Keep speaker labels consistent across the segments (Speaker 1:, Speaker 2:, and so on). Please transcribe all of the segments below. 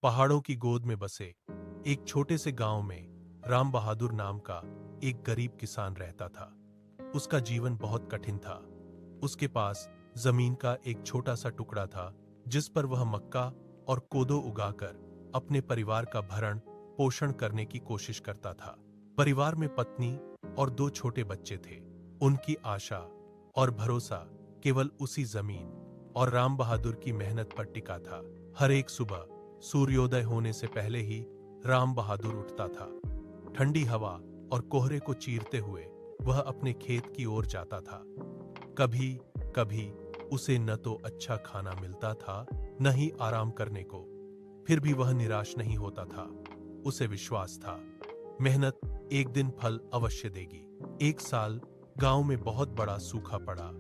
Speaker 1: पहाड़ों की गोद में बसे एक छोटे से गांव में राम बहादुर नाम का एक गरीब किसान रहता था। उसका जीवन बहुत कठिन था। उसके पास जमीन का एक छोटा सा टुकड़ा था जिस पर वह मक्का और कोदो उगाकर अपने परिवार का भरण पोषण करने की कोशिश करता था। परिवार में पत्नी और 2 छोटे बच्चे थे। उनकी आशा और भरोसा केवल उसी जमीन और राम बहादुर की मेहनत पर टिका था। हर एक सुबह सूर्योदय होने से पहले ही राम बहादुर उठता था। ठंडी हवा और कोहरे को चीरते हुए वह अपने खेत की ओर जाता था। कभी कभी उसे न तो अच्छा खाना मिलता था न ही आराम करने को, फिर भी वह निराश नहीं होता था। उसे विश्वास था मेहनत एक दिन फल अवश्य देगी। एक साल गांव में बहुत बड़ा सूखा पड़ा।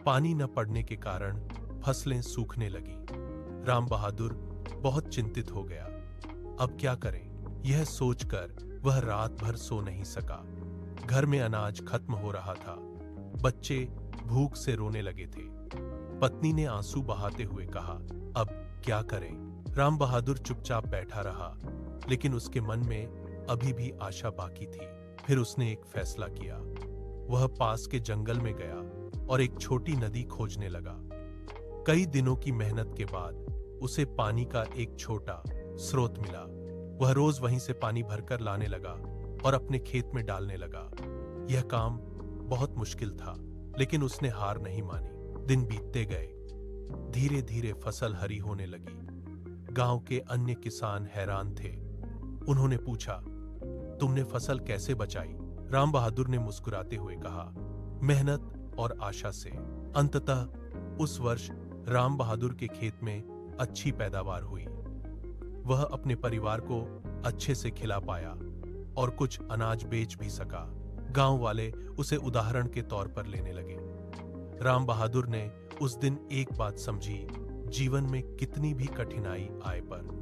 Speaker 1: पानी न पड़ने के कारण फसलें सूखने लगी। राम बहादुर बहुत चिंतित हो गया। अब क्या करें, यह सोचकर वह रात भर सो नहीं सका। घर में अनाज खत्म हो रहा था। बच्चे भूख से रोने लगे थे। पत्नी ने आंसू बहाते हुए कहा, अब क्या करें। राम बहादुर चुपचाप बैठा रहा, लेकिन उसके मन में अभी भी आशा बाकी थी। फिर उसने एक फैसला किया। वह पास के जंगल में गया और एक छोटी नदी खोजने लगा। कई दिनों की मेहनत के बाद उसे पानी का एक छोटा स्रोत मिला। वह रोज वहीं से पानी भरकर लाने लगा और अपने खेत में डालने लगा। यह काम बहुत मुश्किल था, लेकिन उसने हार नहीं मानी। दिन बीतते गए। धीरे धीरे फसल हरी होने लगी। गांव के अन्य किसान हैरान थे। उन्होंने पूछा, तुमने फसल कैसे बचाई? राम बहादुर ने मुस्कुराते हुए कहा, मेहनत और आशा से। अंततः उस वर्ष राम बहादुर के खेत में अच्छी पैदावार हुई। वह अपने परिवार को अच्छे से खिला पाया और कुछ अनाज बेच भी सका। गांव वाले उसे उदाहरण के तौर पर लेने लगे। राम बहादुर ने उस दिन एक बात समझी, जीवन में कितनी भी कठिनाई आए पर